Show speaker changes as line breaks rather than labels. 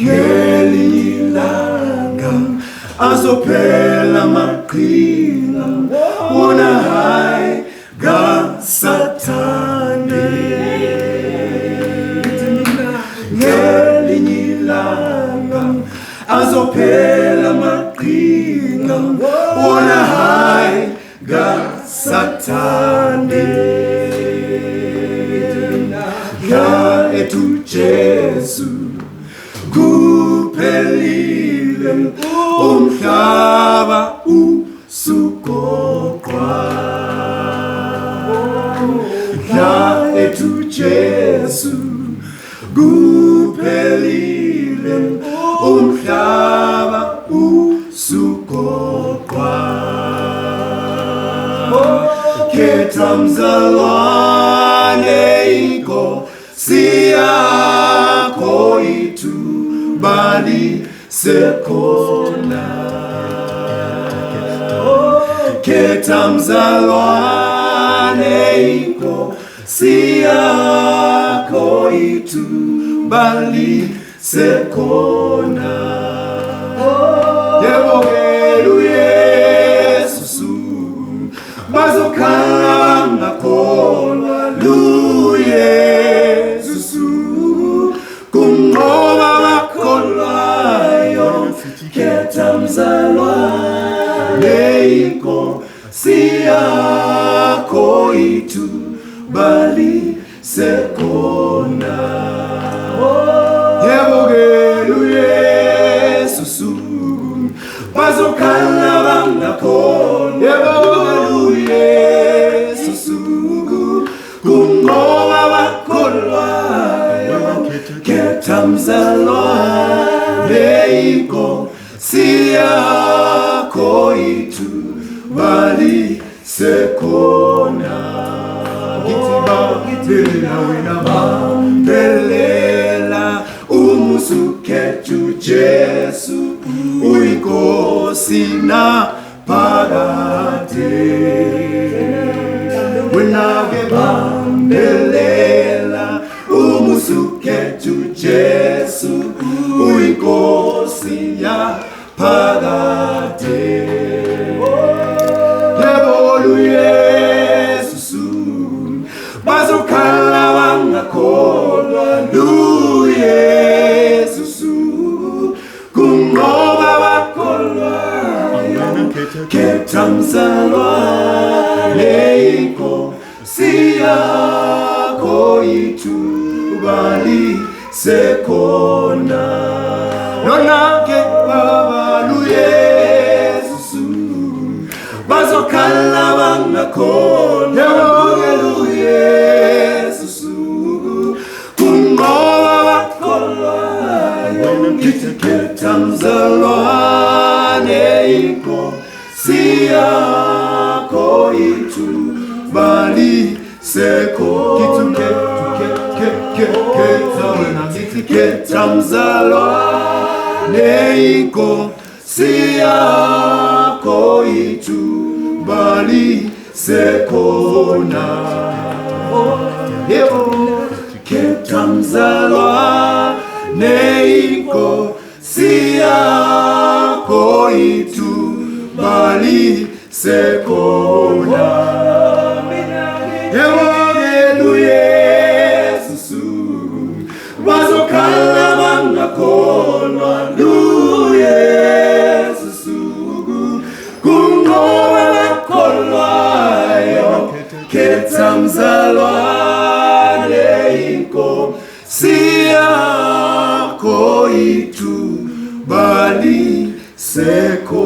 ngelinye ilanga azophela maqhinga wona hayi kaSathane. Ngelinye ilanga azophela maqhinga wona hayi kaSathane. Ya etu Jesu kuphelile umhlaba usugoqwa. Ya etu Jesu kuphelile umhlaba usugoqwa. Khetha mzalwane inkosi yakho ithuba lisekhona. Khetha mzalwane inkosi yakho ithuba lisekhona. Yebo uYesu bazokhala bangakholwa uYesu kunqoba bakholwayo. Khetha mzalwane inkosi yakho ithuba lisekhona. Yebo uYesu bazokhala bangakholwa. Yebo uYesu kunqoba bakholwayo. Khetha mzalwane inkosi yakho ithuba lisekhona. Bambelela umusukhethu Jesu uyinkosi naphakade. Wena-ke bambelela umusukhethu Jesu uyinkosi yaphakade. Yebo uYesu bazokhala bangakholwa uYesu kunqoba bakholwayo. Khetha mzalwane inkosi yakho ithuba lisekhona. Lona-ke baba uYesu bazokhala bangakholwa uYesu kunqoba bakholwayo. Khetha mzalwane inkosi yakho ithuba lisekhona. Khetha mzalwane inkosi yakho ithuba lisekhona. Khetha mzalwane inkosi yakho ithuba lisekhona. Yebo uYesu bazokhala bangakholwa uYesu kunqoba bakholwayo. Khetha mzalwane inkosi yakho ithuba lisekhona.